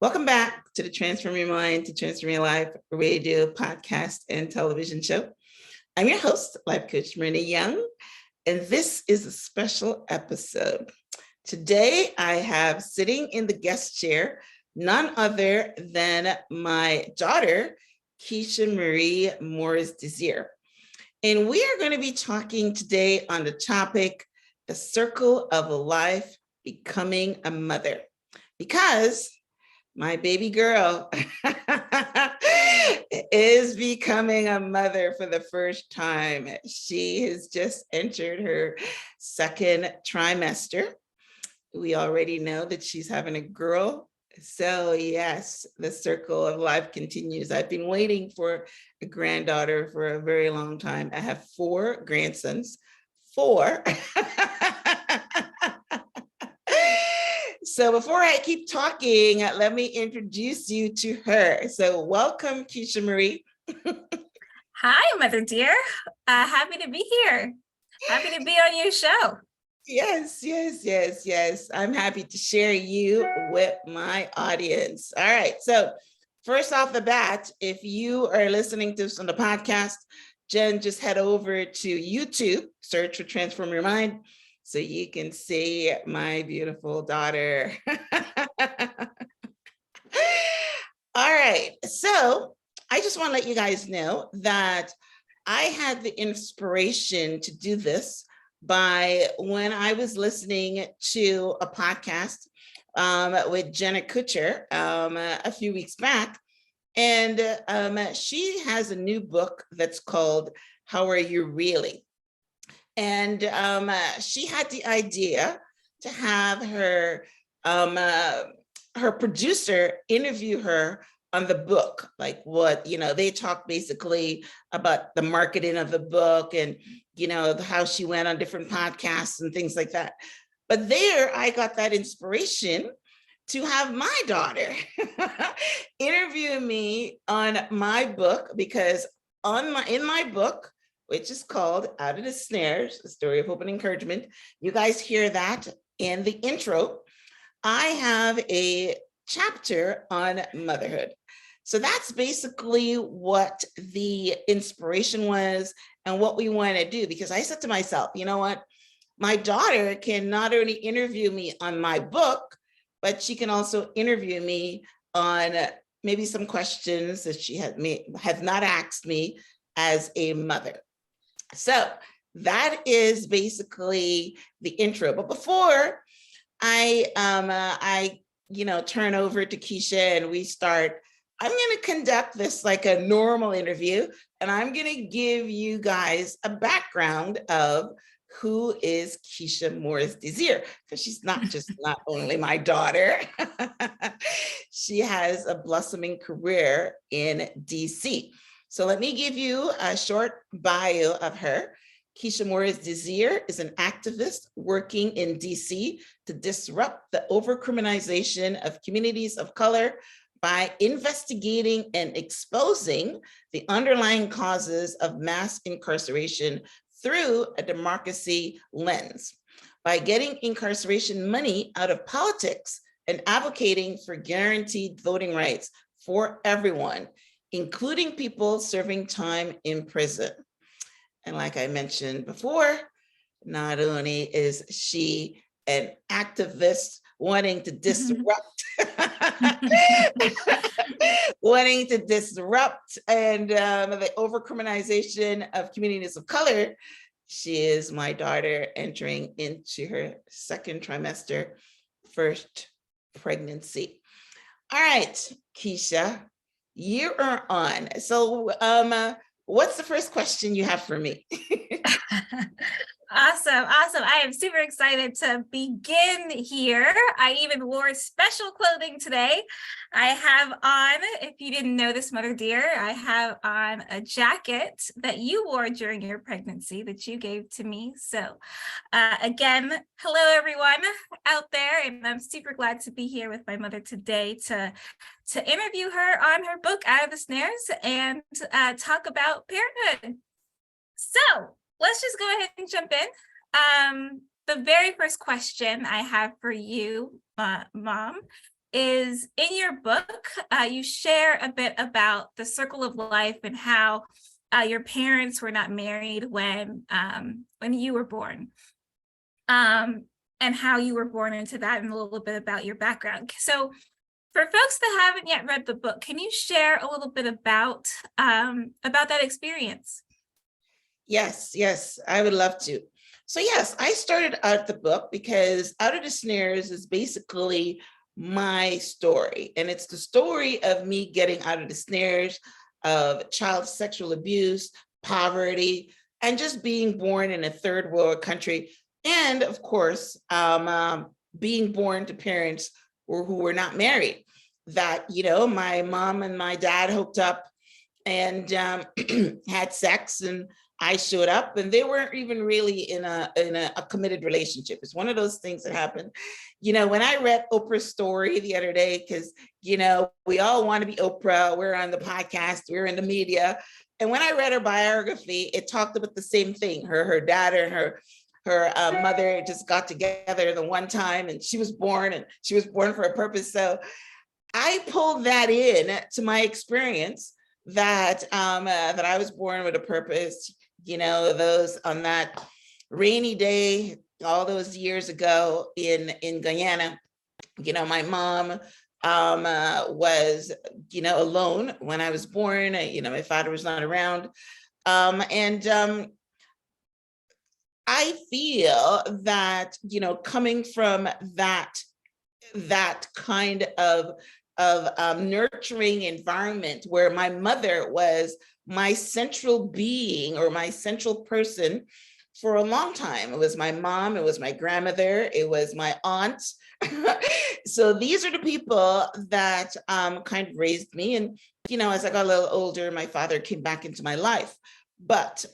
Welcome back to the Transform Your Mind to Transform Your Life radio, podcast, and television show. I'm your host, Life Coach Marina Young, and this is a special episode. Today, I have sitting in the guest chair none other than my daughter, Keshia Morris Desir. And we are going to be talking today on the topic, the circle of life, becoming a mother. Because my baby girl is becoming a mother for the first time. She has just entered her second trimester. We already know that she's having a girl. So yes, the circle of life continues. I've been waiting for a granddaughter for a very long time. I have 4 grandsons, 4. So before I keep talking, let me introduce you to her. So welcome, Keshia Marie. Hi, Mother dear. Happy to be here. Happy to be on your show. Yes. I'm happy to share you with my audience. All right. So first off the bat, if you are listening to this on the podcast, Jen, just head over to YouTube, search for Transform Your Mind, so you can see my beautiful daughter. All right. So I just want to let you guys know that I had the inspiration to do this by when I was listening to a podcast with Jenna Kutcher a few weeks back. And she has a new book that's called How Are You Really? And she had the idea to have her producer interview her on the book, like what, they talk basically about the marketing of the book and, how she went on different podcasts and things like that. But there I got that inspiration to have my daughter interview me on my book, because in my book, which is called Out of the Snares, A Story of Hope and Encouragement. You guys hear that in the intro. I have a chapter on motherhood. So that's basically what the inspiration was and what we want to do, because I said to myself, you know what? My daughter can not only interview me on my book, but she can also interview me on maybe some questions that she has not asked me as a mother. So that is basically the intro. But before I turn over to Keisha and we start, I'm going to conduct this like a normal interview, and I'm going to give you guys a background of who is Keshia Morris Desir, because she's not only my daughter, she has a blossoming career in DC. So let me give you a short bio of her. Keshia Morris Desir is an activist working in DC to disrupt the overcriminalization of communities of color by investigating and exposing the underlying causes of mass incarceration through a democracy lens, by getting incarceration money out of politics and advocating for guaranteed voting rights for everyone, including people serving time in prison. And like I mentioned before, not only is she an activist wanting to disrupt, and the overcriminalization of communities of color, she is my daughter entering into her second trimester, first pregnancy. All right, Keisha, you are on. So what's the first question you have for me? Awesome. I am super excited to begin here. I even wore special clothing today. I have on, if you didn't know this, Mother dear, I have on a jacket that you wore during your pregnancy that you gave to me. So again, hello everyone out there. And I'm super glad to be here with my mother today to interview her on her book, Out of the Snares, and talk about parenthood. So let's just go ahead and jump in. The very first question I have for you, Mom, is in your book, you share a bit about the circle of life and how your parents were not married when you were born, and how you were born into that, and a little bit about your background. So for folks that haven't yet read the book, can you share a little bit about that experience? Yes, I would love to. So yes, I started out the book because Out of the Snares is basically my story. And it's the story of me getting out of the snares of child sexual abuse, poverty, and just being born in a third world country. And of course, being born to parents who were not married. That, my mom and my dad hooked up and had sex, and I showed up, and they weren't even really in a committed relationship. It's one of those things that happen. When I read Oprah's story the other day, because we all want to be Oprah, we're on the podcast, we're in the media, and when I read her biography, it talked about the same thing. Her dad and her mother just got together the one time, and she was born for a purpose. So I pulled that in to my experience, that I was born with a purpose. Those on that rainy day, all those years ago in Guyana, my mom was, alone when I was born. My father was not around. And I feel that, coming from that kind of nurturing environment, where my mother was my central being, or my central person for a long time. It was my mom, it was my grandmother, it was my aunt. So these are the people that kind of raised me. And, as I got a little older, my father came back into my life. But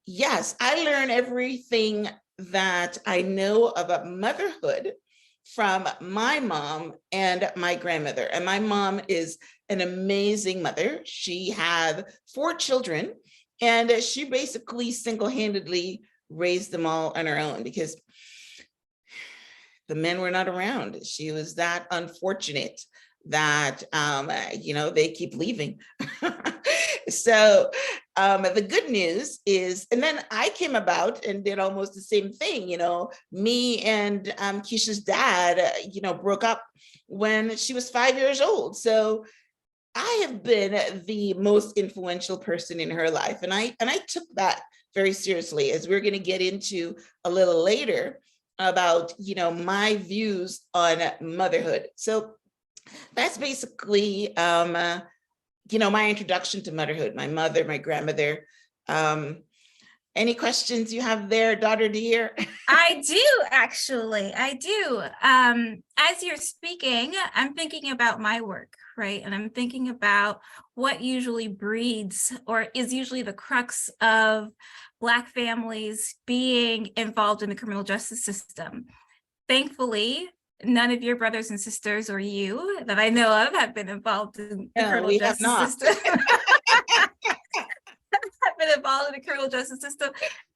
yes, I learned everything that I know about motherhood from my mom and my grandmother. And my mom is an amazing mother. She had 4 children, and she basically single-handedly raised them all on her own, because the men were not around. She was that unfortunate that, they keep leaving. So the good news is, and then I came about and did almost the same thing. Me and Keisha's dad, broke up when she was 5 years old. So I have been the most influential person in her life. And I took that very seriously, as we're going to get into a little later about, my views on motherhood. So that's basically, my introduction to motherhood, my mother, my grandmother. Any questions you have there, daughter dear? I do, actually. I do. As you're speaking, I'm thinking about my work, right? And I'm thinking about what usually breeds, or is usually the crux of Black families being involved in the criminal justice system. Thankfully, none of your brothers and sisters, or you that I know of, have been involved in the criminal justice system. Have been involved in the criminal justice system.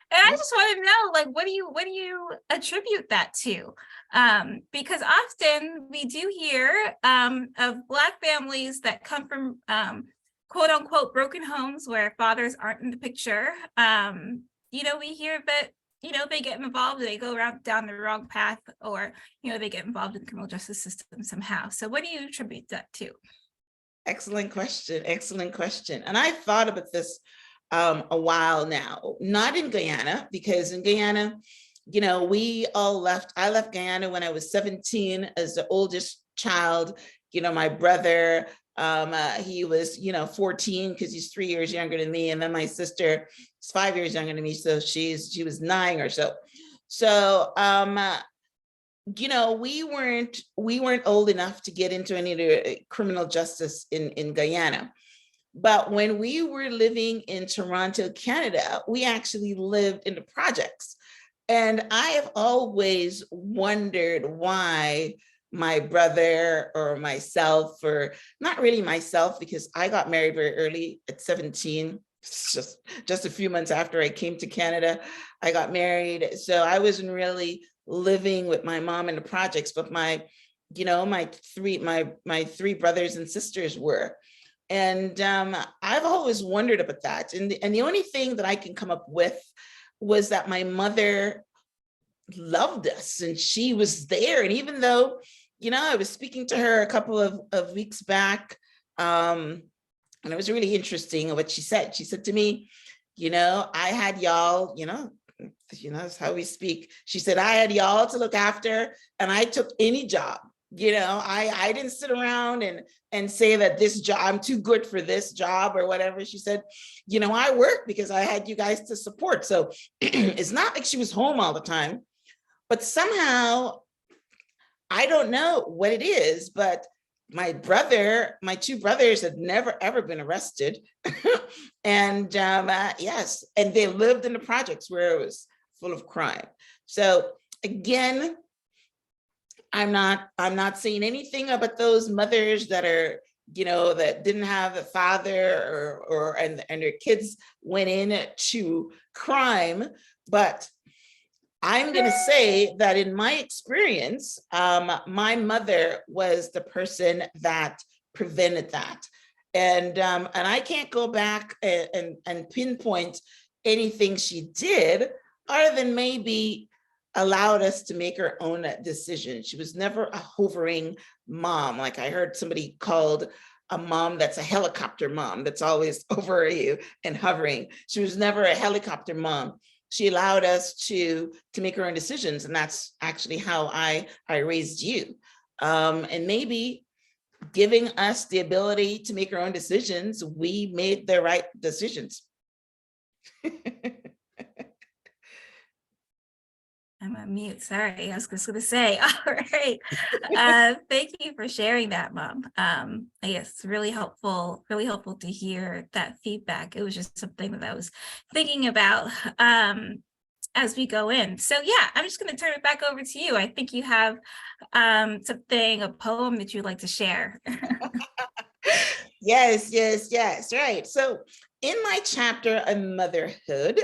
And I just want to know, what do you attribute that to? Because often we do hear of Black families that come from quote unquote broken homes where fathers aren't in the picture. We hear that, they get involved, they go down the wrong path, or, they get involved in the criminal justice system somehow. So what do you attribute that to? Excellent question. And I've thought about this a while now, not in Guyana, because in Guyana, we all left. I left Guyana when I was 17 as the oldest child. My brother, he was, 14, because he's 3 years younger than me. And then my sister is 5 years younger than me. So she was 9 or so. So, we weren't old enough to get into any of the criminal justice in Guyana. But when we were living in Toronto, Canada, we actually lived in the projects. And I have always wondered why my brother or myself, or not really myself, because I got married very early at 17, just a few months after I came to Canada, I got married. So I wasn't really living with my mom in the projects, but my my three brothers and sisters were. And I've always wondered about that. And the only thing that I can come up with was that my mother loved us and she was there. And even though, I was speaking to her a couple of weeks back, and it was really interesting what she said. She said to me, I had y'all, that's how we speak. She said, I had y'all to look after and I took any job. I didn't sit around and say that this job, I'm too good for this job or whatever. She said, I worked because I had you guys to support. So it's not like she was home all the time, but somehow, I don't know what it is, but my two brothers had never, ever been arrested. And yes, and they lived in the projects where it was full of crime. So again, I'm not saying anything about those mothers that are, that didn't have a father and their kids went into crime. But I'm going to say that in my experience, my mother was the person that prevented that. And I can't go back and pinpoint anything she did other than maybe allowed us to make our own decisions. She was never a hovering mom. Like I heard somebody called a mom that's a helicopter mom, that's always over you and hovering. She was never a helicopter mom. She allowed us to make our own decisions. And that's actually how I raised you. And maybe giving us the ability to make our own decisions, we made the right decisions. I'm on mute. Sorry, I was just going to say. All right. Thank you for sharing that, Mom. Yes, it's really helpful to hear that feedback. It was just something that I was thinking about as we go in. So yeah, I'm just going to turn it back over to you. I think you have a poem that you'd like to share. Yes, right. So in my chapter on motherhood,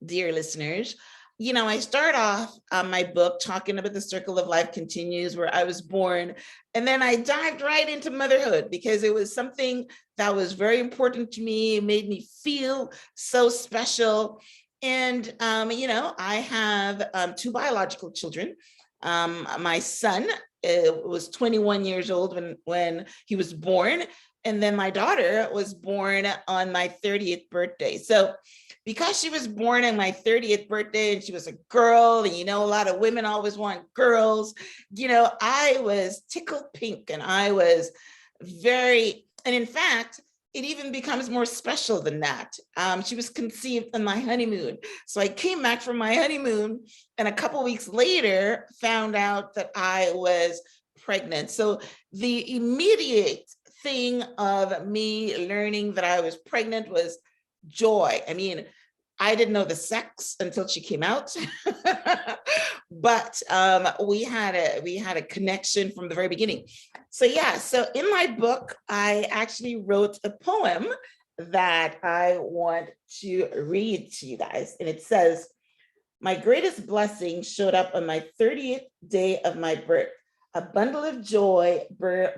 dear listeners, I start off my book talking about the circle of life continues, where I was born. And then I dived right into motherhood because it was something that was very important to me. It made me feel so special. And, I have two biological children. My son was 21 years old when he was born. And then my daughter was born on my 30th birthday. So because she was born on my 30th birthday and she was a girl, and a lot of women always want girls, I was tickled pink, and I was and in fact, it even becomes more special than that. She was conceived on my honeymoon. So I came back from my honeymoon and a couple of weeks later found out that I was pregnant. So the immediate thing of me learning that I was pregnant was joy. I mean, I didn't know the sex until she came out, but we had a connection from the very beginning. So yeah, so in my book, I actually wrote a poem that I want to read to you guys. And it says, my greatest blessing showed up on my 30th day of my birth, a bundle of joy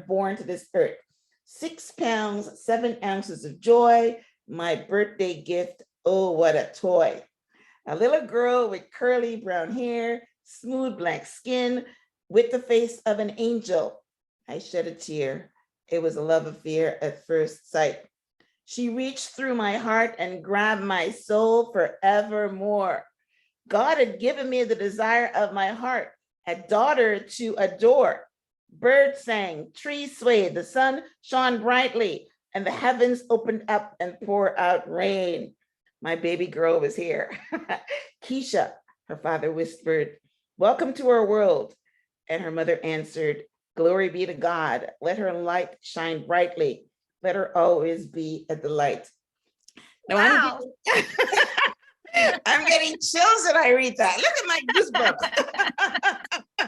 born to this earth. 6 pounds, 7 ounces of joy, my birthday gift. Oh, what a toy. A little girl with curly brown hair, smooth black skin, with the face of an angel. I shed a tear. It was a love affair at first sight. She reached through my heart and grabbed my soul forevermore. God had given me the desire of my heart, a daughter to adore. Birds sang, trees swayed, the sun shone brightly, and the heavens opened up and poured out rain. My baby girl was here. Keisha, her father whispered, welcome to our world. And her mother answered, glory be to God. Let her light shine brightly. Let her always be a delight. Now, wow. I'm getting chills when I read that. Look at my goosebumps.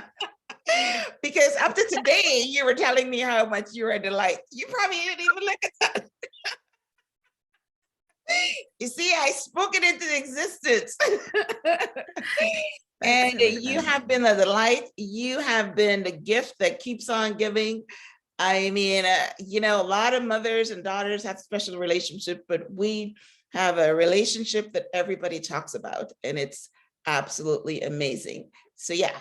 Because up to today, you were telling me how much you were a delight. You probably didn't even look at that. You see, I spoke it into existence. And really you fun. have been the delight. You have been the gift that keeps on giving. I mean, a lot of mothers and daughters have special relationship, but we have a relationship that everybody talks about, and it's absolutely amazing. So yeah.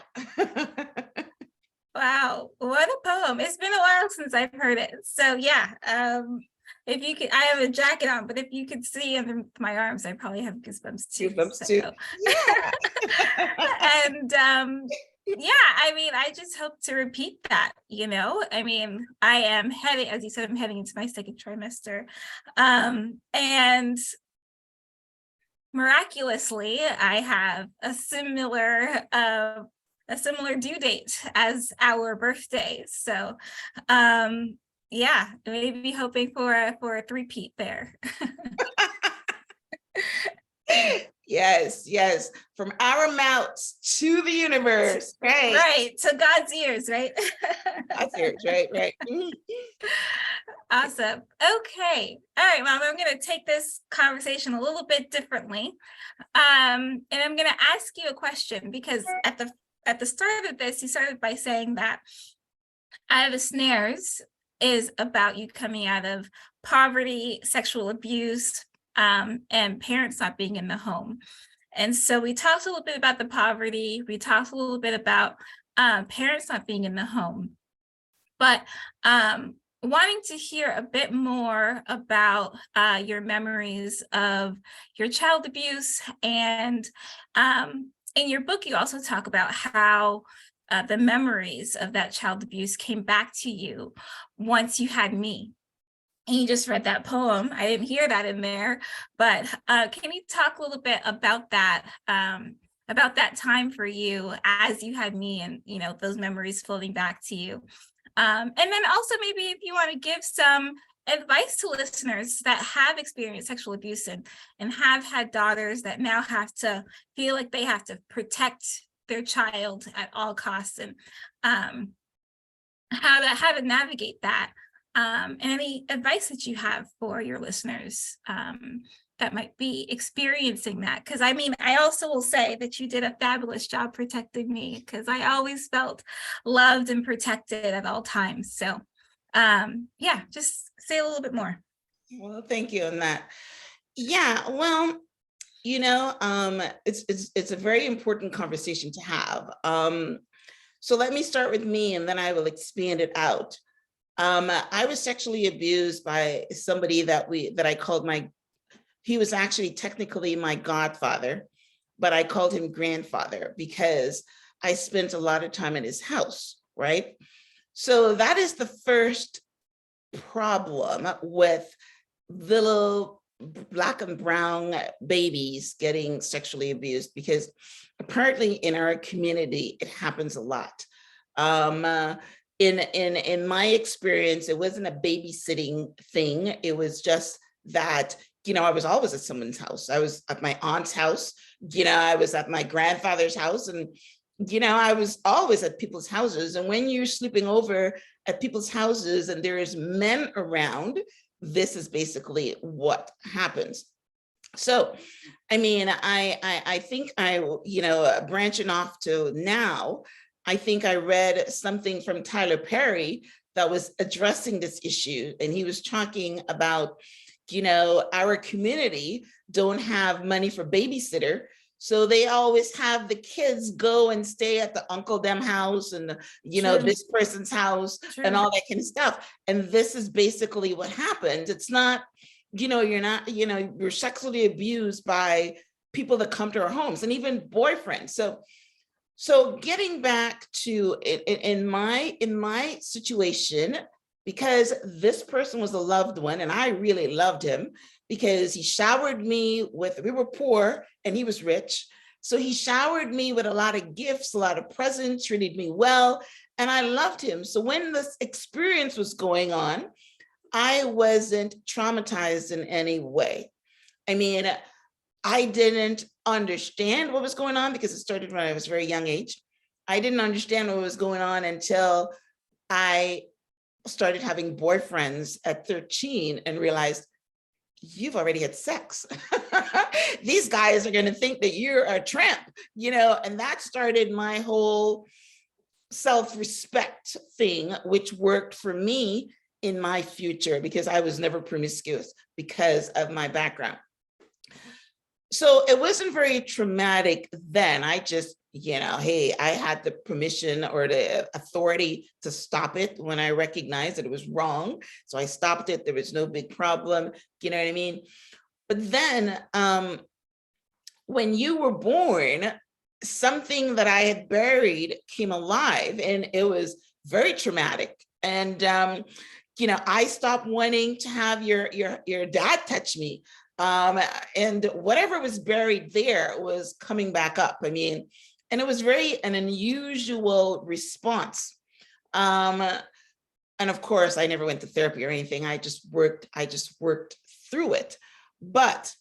Wow, what a poem. It's been a while since I've heard it. So yeah, if you could, I have a jacket on, but if you could see under my arms, I probably have goosebumps too. Goosebumps So. too. Yeah. And yeah, I mean, I just hope to repeat that, I mean, I am heading, as you said, I'm heading into my second trimester. And miraculously, I have a similar due date as our birthday. So yeah, maybe hoping for a three-peat there. Yes. From our mouths to the universe. Right. Right, to God's ears, right? God's ears, right. Awesome. Okay. All right, Mom, I'm going to take this conversation a little bit differently. And I'm going to ask you a question, because at the start of this, you started by saying that Out of the Snares is about you coming out of poverty, sexual abuse, and parents not being in the home. And so we talked a little bit about the poverty. We talked a little bit about parents not being in the home. But wanting to hear a bit more about your memories of your child abuse. And in your book, you also talk about how the memories of that child abuse came back to you once you had me. And you just read that poem. I didn't hear that in there, but can you talk a little bit about that time for you as you had me, and those memories floating back to you? And then also maybe if you want to give some advice to listeners that have experienced sexual abuse and have had daughters that now have to feel like they have to protect their child at all costs, and how to navigate that. And any advice that you have for your listeners that might be experiencing that. Because I mean, I also will say that you did a fabulous job protecting me, because I always felt loved and protected at all times. So yeah, just say a little bit more. Well, thank you on that. Yeah, well, it's a very important conversation to have. So let me start with me, and then I will expand it out. I was sexually abused by somebody that I called he was actually technically my godfather, but I called him grandfather because I spent a lot of time in his house, right? So that is the first problem with little Black and brown babies getting sexually abused, because apparently in our community, it happens a lot. In my experience, it wasn't a babysitting thing. It was just that, I was always at someone's house. I was at my aunt's house, I was at my grandfather's house, and, I was always at people's houses. And when you're sleeping over at people's houses and there is men around, this is basically what happens. So, I mean, I think branching off to now, I think I read something from Tyler Perry that was addressing this issue. And he was talking about, our community don't have money for babysitter. So they always have the kids go and stay at the Uncle Dem house and, this person's house and all that kind of stuff. And this is basically what happens. It's not, you're sexually abused by people that come to our homes, and even boyfriends. So getting back to in my situation, because this person was a loved one, and I really loved him because he showered me we were poor and he was rich. So he showered me with a lot of gifts, a lot of presents, treated me well, and I loved him. So when this experience was going on, I wasn't traumatized in any way. I mean, I didn't understand what was going on because it started when I was a very young age. I didn't understand what was going on until I started having boyfriends at 13 and realized, you've already had sex. These guys are going to think that you're a tramp, and that started my whole self-respect thing, which worked for me in my future because I was never promiscuous because of my background. So it wasn't very traumatic then. I just, hey, I had the permission or the authority to stop it when I recognized that it was wrong. So I stopped it. There was no big problem. You know what I mean? But then when you were born, something that I had buried came alive, and it was very traumatic. And, I stopped wanting to have your dad touch me. And whatever was buried there was coming back up. I mean, and it was an unusual response. And of course, I never went to therapy or anything. I just worked through it. But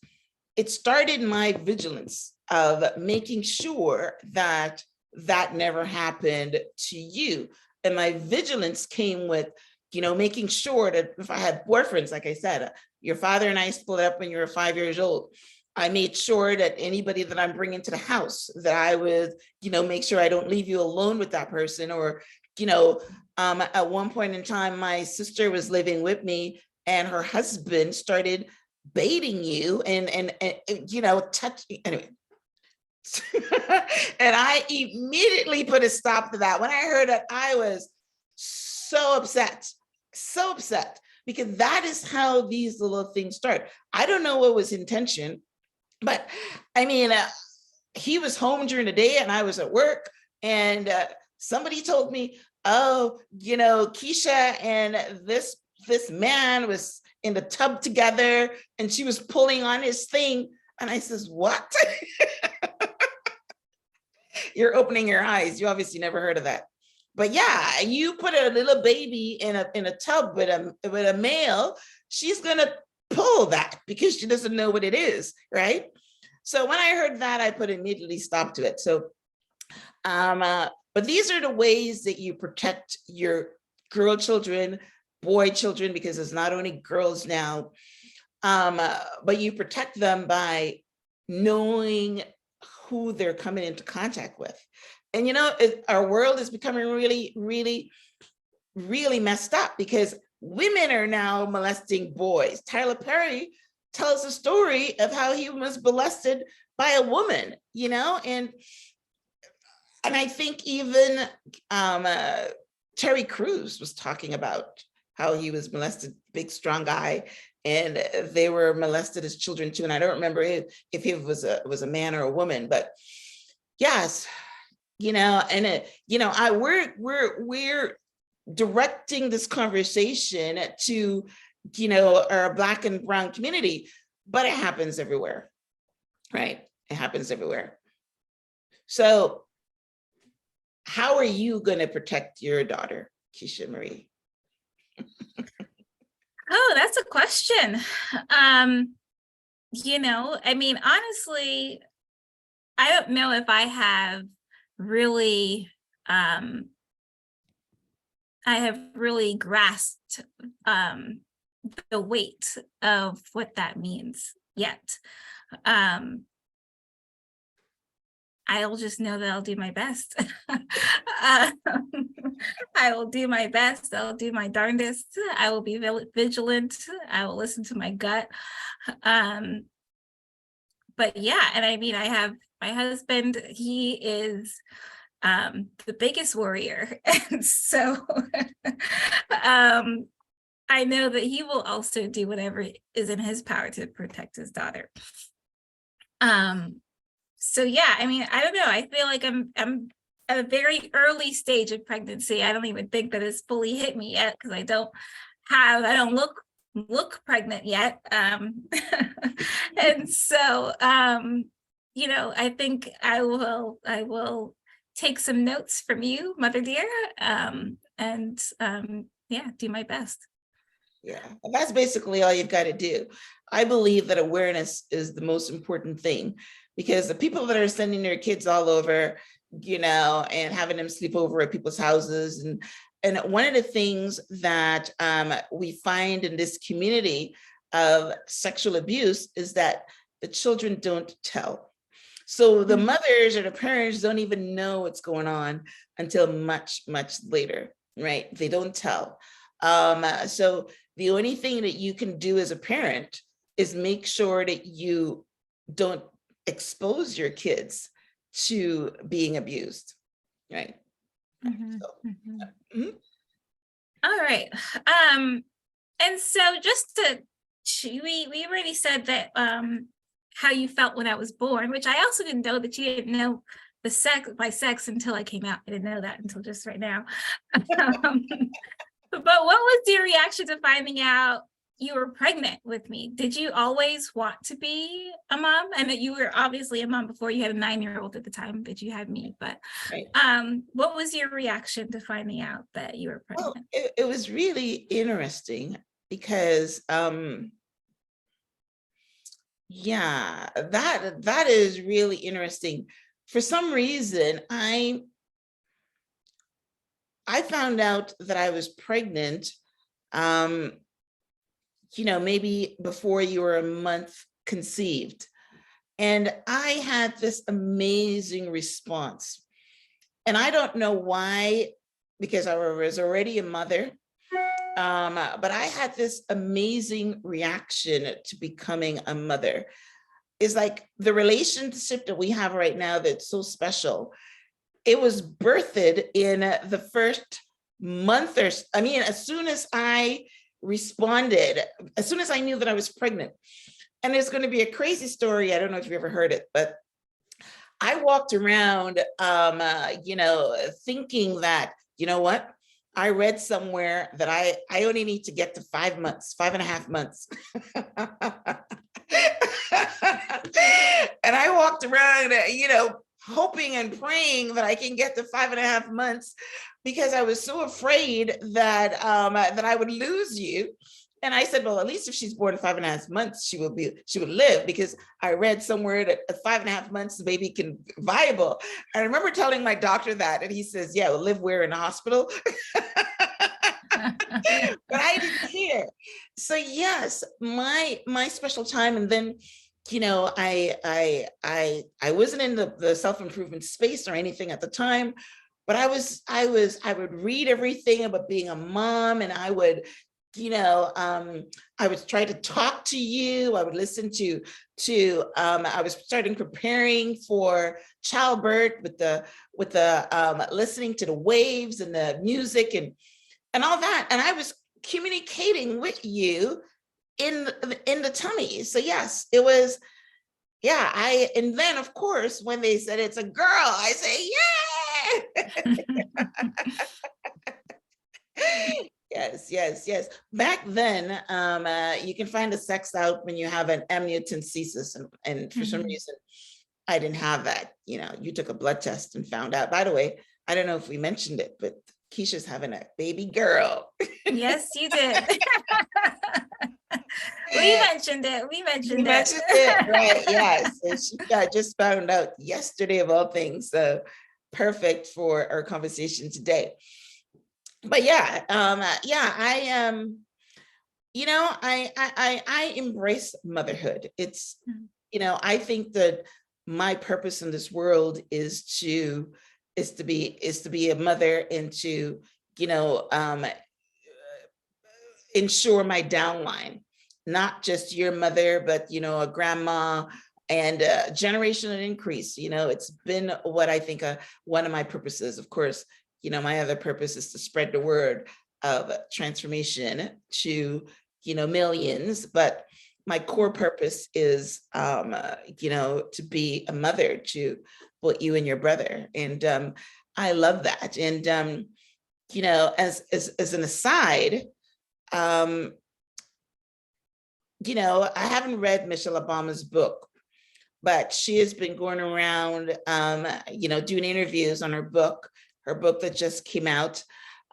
it started my vigilance of making sure that that never happened to you. And my vigilance came with, making sure that if I had boyfriends, like I said, your father and I split up when you were 5 years old. I made sure that anybody that I'm bringing to the house, that I would, make sure I don't leave you alone with that person. Or, at one point in time, my sister was living with me and her husband started baiting you and touch anyway. And I immediately put a stop to that. When I heard that, I was so upset, because that is how these little things start. I don't know what was intention, but I mean, he was home during the day and I was at work, and somebody told me, oh, Keisha and this man was in the tub together and she was pulling on his thing. And I says, what? You're opening your eyes. You obviously never heard of that. But yeah, you put a little baby in a tub with a male, she's gonna pull that because she doesn't know what it is, right? So when I heard that, I put immediately stop to it. So, but these are the ways that you protect your girl children, boy children, because it's not only girls now, but you protect them by knowing who they're coming into contact with. And our world is becoming really, really, really messed up because women are now molesting boys. Tyler Perry tells a story of how he was molested by a woman, and I think even Terry Crews was talking about how he was molested, big, strong guy, and they were molested as children too. And I don't remember if he was a man or a woman, but yes, and we're directing this conversation to, our Black and brown community, but it happens everywhere, right? It happens everywhere. So how are you going to protect your daughter, Keshia Marie? Oh, that's a question. I mean, honestly, I don't know if I have really grasped the weight of what that means yet. I'll just know that I'll do my best. I will do my best. I'll do my darndest. I will be vigilant. I will listen to my gut. But yeah, and I mean, I have my husband, he is the biggest warrior. And so I know that he will also do whatever is in his power to protect his daughter. So yeah, I mean, I don't know. I feel like I'm at a very early stage of pregnancy. I don't even think that it's fully hit me yet because I don't look pregnant yet. And so I think I will take some notes from you, Mother dear, and do my best. Yeah, and that's basically all you've got to do. I believe that awareness is the most important thing, because the people that are sending their kids all over, and having them sleep over at people's houses. And one of the things that we find in this community, of sexual abuse is that the children don't tell. So the mothers or the parents don't even know what's going on until much, much later, right? They don't tell. So the only thing that you can do as a parent is make sure that you don't expose your kids to being abused, right? So, All right. And so just we already said that how you felt when I was born, which I also didn't know that you didn't know the sex until I came out. I didn't know that until just right now. But what was your reaction to finding out you were pregnant with me? Did you always want to be a mom? And that you were obviously a mom before you had a 9-year-old at the time that you had me, but right. What was your reaction to finding out that you were pregnant? Well, it was really interesting because yeah, that is really interesting. For some reason, I found out that I was pregnant, maybe before you were a month conceived. And I had this amazing response. And I don't know why, because I was already a mother, but I had this amazing reaction to becoming a mother. It's like the relationship that we have right now that's so special. It was birthed in the first month as soon as I responded, as soon as I knew that I was pregnant. And it's going to be a crazy story. I don't know if you ever heard it, but I walked around, thinking that, you know what? I read somewhere that I only need to get to 5 months, 5.5 months. And I walked around, hoping and praying that I can get to 5.5 months, because I was so afraid that that I would lose you. And I said, well, at least if she's born 5.5 months, she would live, because I read somewhere that at 5.5 months, the baby can be viable. I remember telling my doctor that, and he says, yeah, we'll live where, in the hospital? But I didn't care. So yes, my special time. And then, I wasn't in the self-improvement space or anything at the time, but I would read everything about being a mom, and I would, I would try to talk to you. I would listen to I was starting preparing for childbirth with the listening to the waves and the music and all that. And I was communicating with you in the tummy. So yes, it was, yeah. And then of course, when they said it's a girl, I say, yeah. Yes. Back then, you can find the sex out when you have an amniocentesis, and for some reason, I didn't have that. You took a blood test and found out. By the way, I don't know if we mentioned it, but Keisha's having a baby girl. Yes, you did. We mentioned it. We mentioned it, right? Yes. And I just found out yesterday, of all things. So perfect for our conversation today. But yeah, I embrace motherhood. It's, I think that my purpose in this world is to be a mother, and to, ensure my downline, not just your mother, but, a grandma, and generational increase. It's been what I think one of my purposes. Of course, my other purpose is to spread the word of transformation to, millions. But my core purpose is, to be a mother to both you and your brother. And I love that. And, as an aside, I haven't read Michelle Obama's book, but she has been going around, doing interviews on her book that just came out.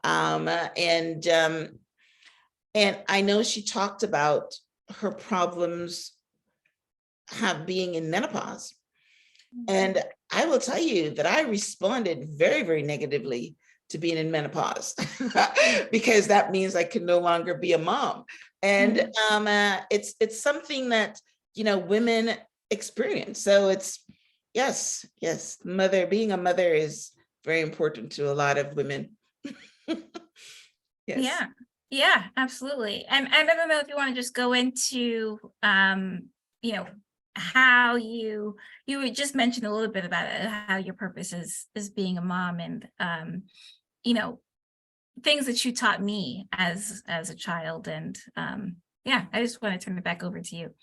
And I know she talked about her problems being in menopause. And I will tell you that I responded very, very negatively to being in menopause because that means I can no longer be a mom. And it's something that, women experience. So it's, yes, being a mother is very important to a lot of women. Yes. Yeah, absolutely. And I don't know if you want to just go into, how you just mentioned a little bit about it, how your purpose is being a mom, and things that you taught me as a child. And I just want to turn it back over to you.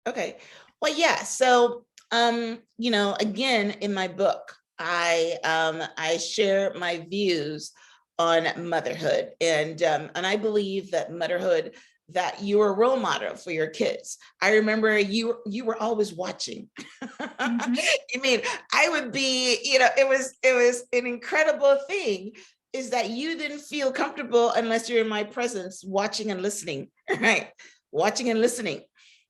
Okay. Well, yeah. So, again, in my book, I share my views on motherhood, and I believe that motherhood, that you're a role model for your kids. I remember you were always watching. Mhm. I mean, I would be, it was an incredible thing, is that you didn't feel comfortable unless you're in my presence, watching and listening, right? Watching and listening.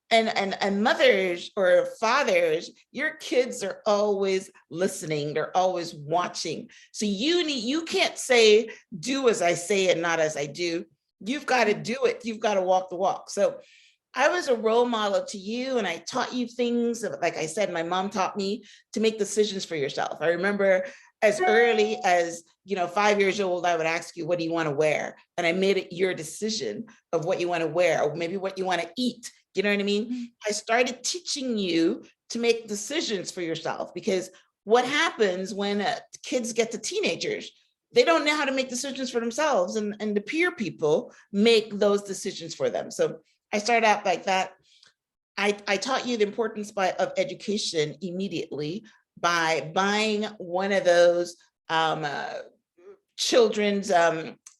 And mothers or fathers, your kids are always listening, they're always watching. So you can't say, do as I say and not as I do. You've got to do it, you've got to walk the walk. So I was a role model to you, and I taught you things. Like I said, my mom taught me to make decisions for yourself. I remember as early as 5 years old, I would ask you, what do you want to wear? And I made it your decision of what you want to wear, or maybe what you want to eat. You know what I mean? I started teaching you to make decisions for yourself, because what happens when kids get to teenagers, they don't know how to make decisions for themselves, and the peer people make those decisions for them. So I started out like that. I taught you the importance of education immediately by buying one of those children's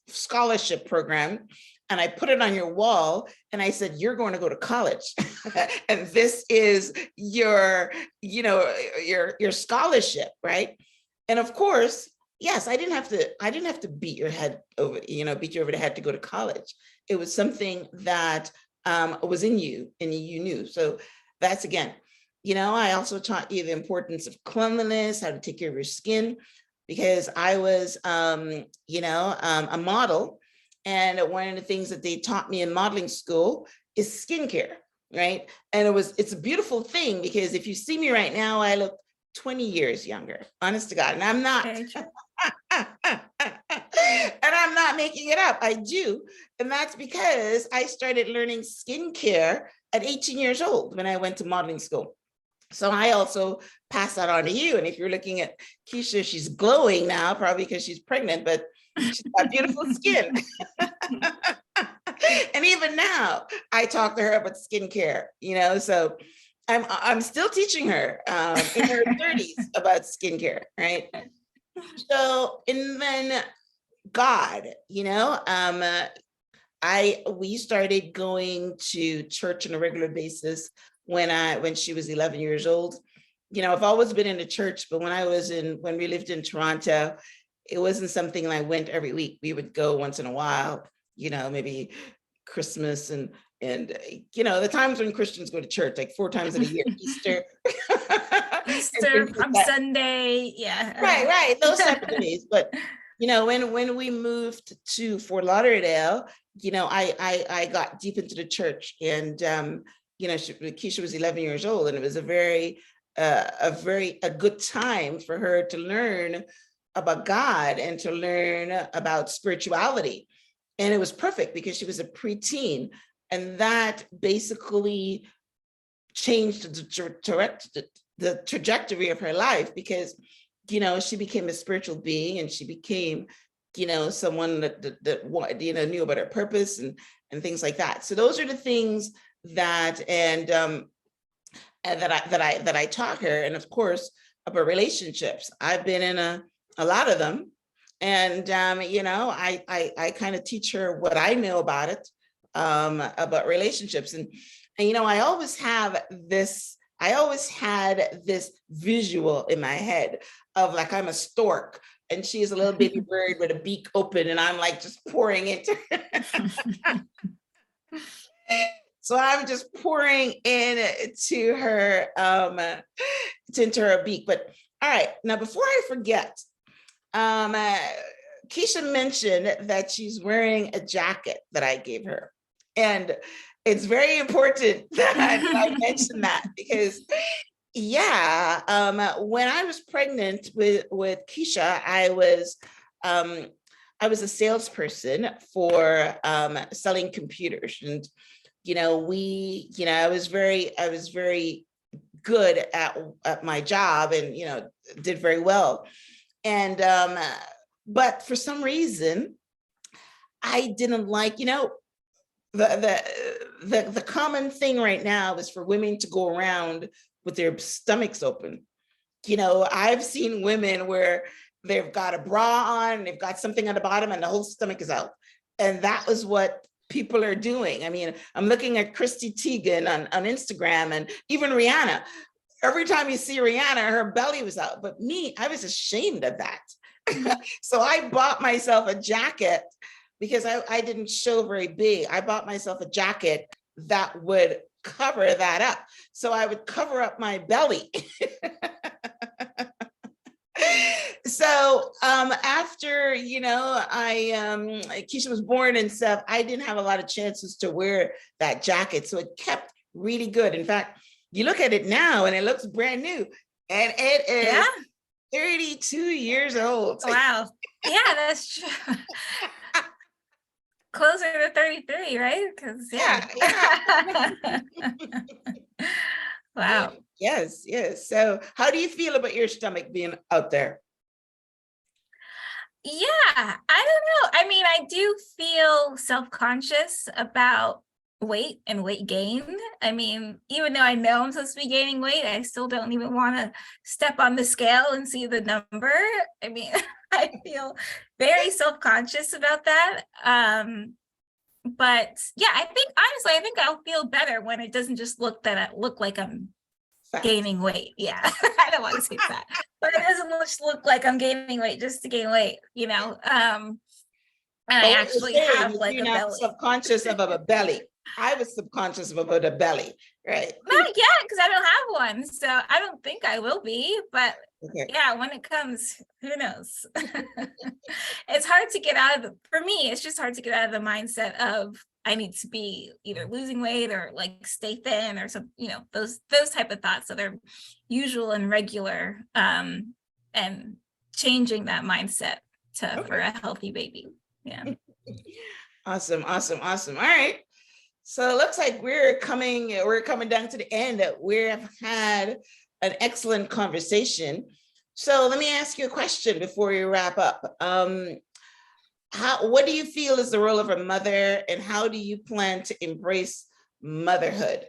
scholarship program, and I put it on your wall, and I said, you're going to go to college. And this is your scholarship, right? And of course, yes, I didn't have to beat you over the head to go to college. It was something that was in you, and you knew. So that's, again, I also taught you the importance of cleanliness, how to take care of your skin, because I was, a model. And one of the things that they taught me in modeling school is skincare, right? And it's a beautiful thing, because if you see me right now, I look 20 years younger, honest to God. And I'm not, and I'm not making it up. I do. And that's because I started learning skincare at 18 years old when I went to modeling school. So I also pass that on to you. And if you're looking at Keisha, she's glowing now, probably because she's pregnant, but she's got beautiful skin. And even now, I talk to her about skincare, so I'm still teaching her in her 30s about skincare, right? So, and then God, we started going to church on a regular basis when she was 11 years old. I've always been in the church, but when we lived in Toronto, it wasn't something I went every week. We would go once in a while, maybe Christmas and the times when Christians go to church, like 4 times in a year, Easter. Easter, Palm Sunday. Yeah. Right. Those type of days. But, when we moved to Fort Lauderdale, I got deep into the church, and, Keisha was 11 years old, and it was a very good time for her to learn about God and to learn about spirituality. And it was perfect because she was a preteen, and that basically changed the trajectory of her life, because she became a spiritual being, and she became someone that knew about her purpose and things like that. So those are the things that that I taught her. And of course, about relationships, I've been in a lot of them, and I kind of teach her what I know about it, about relationships. And I always had this visual in my head of, like, I'm a stork and she's a little baby bird with a beak open, and I'm like just pouring into her. So I'm just pouring into her, into her beak. But all right, now before I forget, Keisha mentioned that she's wearing a jacket that I gave her. And it's very important that I mention that because when I was pregnant with Keisha, I was a salesperson for selling computers. And I was very good at my job, and did very well. And but for some reason I didn't like, the common thing right now is for women to go around with their stomachs open. I've seen women where they've got a bra on, they've got something on the bottom, and the whole stomach is out. And that was what people are doing. I mean, I'm looking at Christy Teigen on Instagram, and even Rihanna. Every time you see Rihanna, her belly was out. But me, I was ashamed of that. So I bought myself a jacket because I didn't show very big. I bought myself a jacket that would cover that up. So I would cover up my belly. So after, Keisha was born and stuff, I didn't have a lot of chances to wear that jacket. So it kept really good. In fact, you look at it now and it looks brand new. And it is 32 years old. Wow. Yeah, that's true. Closer to 33, right? Because yeah. Wow. Yes. So how do you feel about your stomach being out there? Yeah, I don't know. I mean, I do feel self-conscious about weight and weight gain. I mean, even though I know I'm supposed to be gaining weight, I still don't even want to step on the scale and see the number. I mean, I feel very self-conscious about that. But yeah, I think I'll feel better when it doesn't just look like I'm gaining weight. Yeah, I don't want to say that, but it doesn't just look like I'm gaining weight just to gain weight, And I actually have like a belly. Subconscious of a belly. I was subconscious about a belly, right? Not yet, because I don't have one, so I don't think I will be. But yeah, when it comes, who knows? It's hard to get out of. For me, it's just hard to get out of the mindset of I need to be either losing weight or like stay thin or some, those type of thoughts that are usual and regular, and changing that mindset for a healthy baby. Yeah. Awesome. All right. So it looks like we're coming down to the end. We've had an excellent conversation. So let me ask you a question before we wrap up. What do you feel is the role of a mother, and how do you plan to embrace motherhood?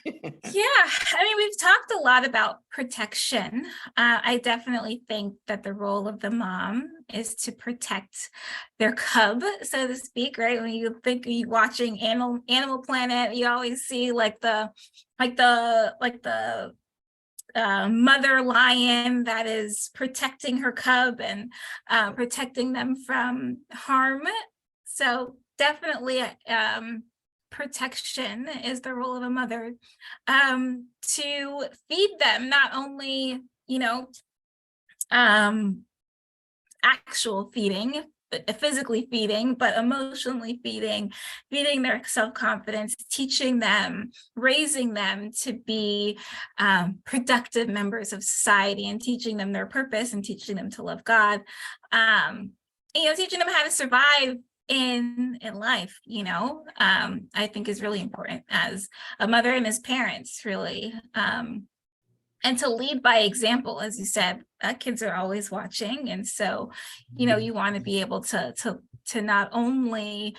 Yeah, I mean, we've talked a lot about protection. I definitely think that the role of the mom is to protect their cub, so to speak, right? When you think you watching Animal Planet, you always see like the mother lion that is protecting her cub and protecting them from harm. So definitely protection is the role of a mother, to feed them, not only, actual feeding, physically feeding, but emotionally feeding their self-confidence, teaching them, raising them to be productive members of society, and teaching them their purpose, and teaching them to love God, teaching them how to survive in life, I think is really important as a mother and as parents, really. And to lead by example, as you said, kids are always watching. And so, you want to be able to not only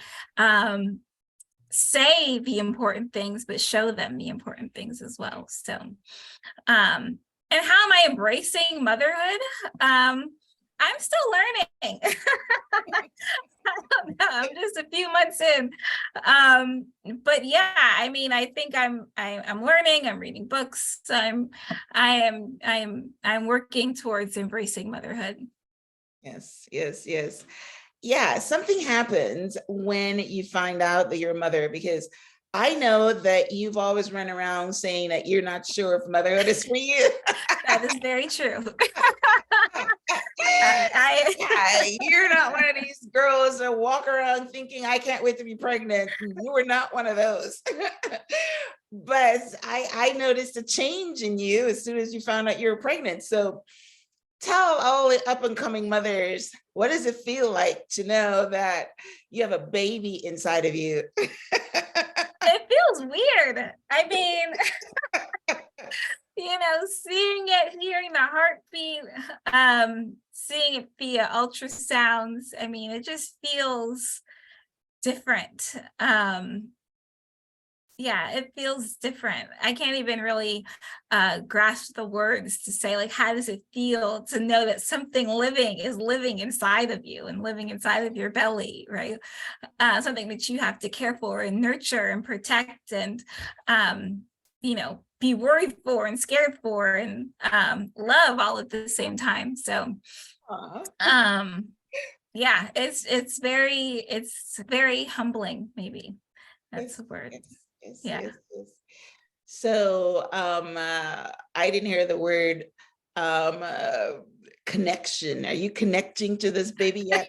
say the important things, but show them the important things as well. So, and how am I embracing motherhood? I'm still learning. I don't know. I'm just a few months in. But yeah, I mean, I think I'm learning, I'm reading books. I'm working towards embracing motherhood. Yes. Yeah, something happens when you find out that you're a mother, because I know that you've always run around saying that you're not sure if motherhood is for you. That is very true. Yeah, you're not one of these girls that walk around thinking I can't wait to be pregnant. You were not one of those. But I noticed a change in you as soon as you found out you were pregnant. So tell all the up and coming mothers, what does it feel like to know that you have a baby inside of you? It feels weird. I mean, seeing it, hearing the heartbeat, seeing it via ultrasounds. I mean, it just feels different. Yeah, it feels different. I can't even really grasp the words to say, like, how does it feel to know that something living is living inside of you and living inside of your belly, right? Something that you have to care for and nurture and protect and, be worried for and scared for and love all at the same time. So, yeah, it's very humbling, maybe. That's the word. Yeah. Yes. So I didn't hear the word connection. Are you connecting to this baby yet?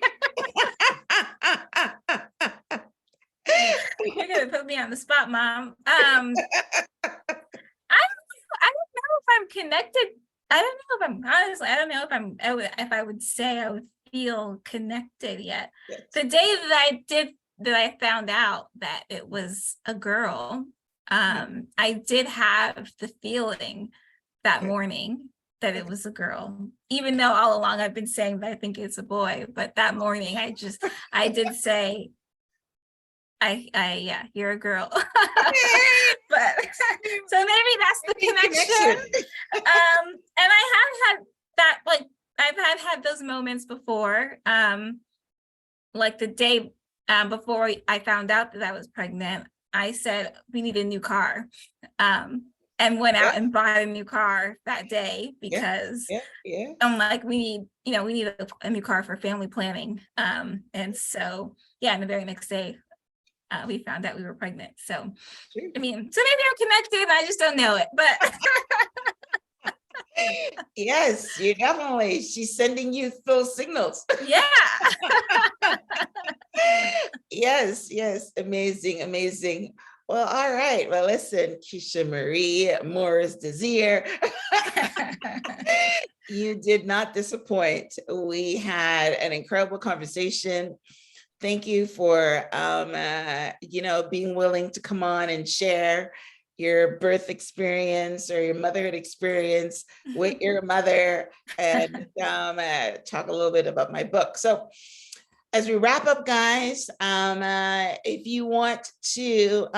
You're gonna put me on the spot, Mom. I don't know if I'm connected. I don't know if I'm honestly, I don't know if I would say I would feel connected yet. Yes. The day that I found out that it was a girl, I did have the feeling that morning that it was a girl, even though all along I've been saying that I think it's a boy. But that morning I did say, yeah, you're a girl. But so maybe that's the connection. And I have had that, like, I've had those moments before, like the day before I found out that I was pregnant. I said, we need a new car, and went out and bought a new car that day because I'm like, we need a new car for family planning. And so, yeah, and the very next day, we found out we were pregnant. So, I mean, so maybe I'm connected, I just don't know it, but. Yes, you definitely, she's sending you those signals. Yeah. Yes, amazing. Well, all right. Well, listen, Keshia Morris Desir, you did not disappoint. We had an incredible conversation. Thank you for, being willing to come on and share your birth experience or your motherhood experience with your mother, and talk a little bit about my book. So as we wrap up, guys, if you want to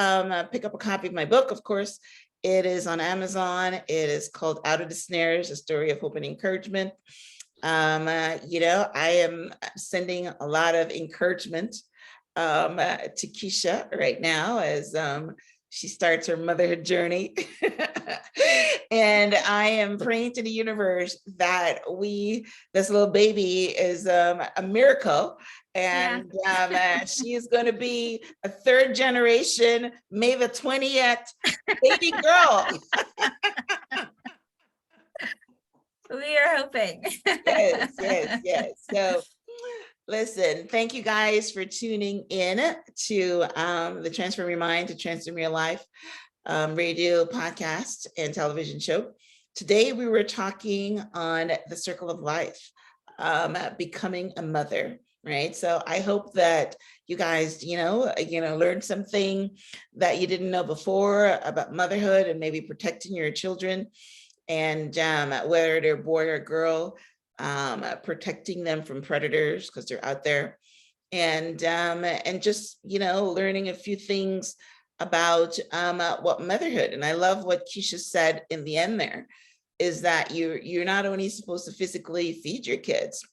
pick up a copy of my book, of course, it is on Amazon. It is called Out of the Snares, A Story of Hope and Encouragement. I am sending a lot of encouragement to Keisha right now as she starts her motherhood journey. And I am praying to the universe that this little baby is a miracle. And she is going to be a third generation, May the 20th baby girl. We are hoping. Yes. So listen, thank you guys for tuning in to the Transform Your Mind to Transform Your Life radio, podcast, and television show. Today we were talking on the circle of life, becoming a mother, right? So I hope that you guys, learned something that you didn't know before about motherhood and maybe protecting your children, and whether they're boy or girl, protecting them from predators because they're out there, and just learning a few things about what motherhood. And I love what Keisha said in the end there, is that you're not only supposed to physically feed your kids,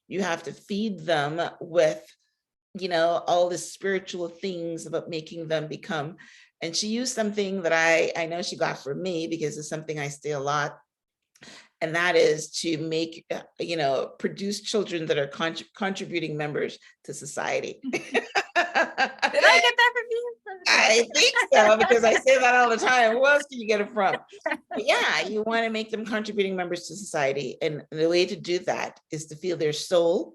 you have to feed them with all the spiritual things about making them become. And she used something that I know she got from me because it's something I say a lot. And that is to make, produce children that are contributing members to society. Did I get that from you? I think so, because I say that all the time. Who else can you get it from? But yeah, you want to make them contributing members to society. And the way to do that is to feel their soul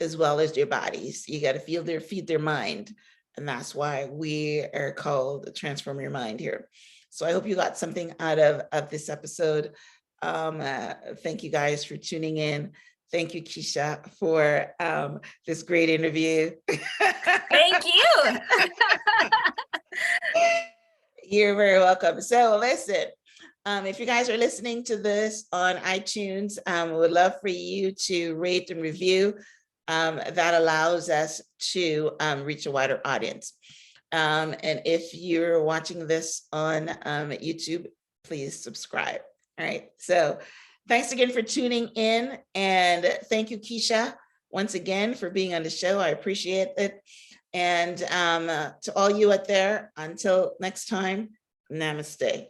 as well as their bodies. You got to feed their mind. And that's why we are called Transform Your Mind here. So I hope you got something out of this episode. Thank you guys for tuning in. Thank you, Keisha, for this great interview. Thank you. You're very welcome. So listen, if you guys are listening to this on iTunes, we would love for you to rate and review. That allows us to reach a wider audience. And if you're watching this on YouTube, please subscribe. All right. So thanks again for tuning in. And thank you, Keisha, once again for being on the show. I appreciate it. And to all you out there, until next time, namaste.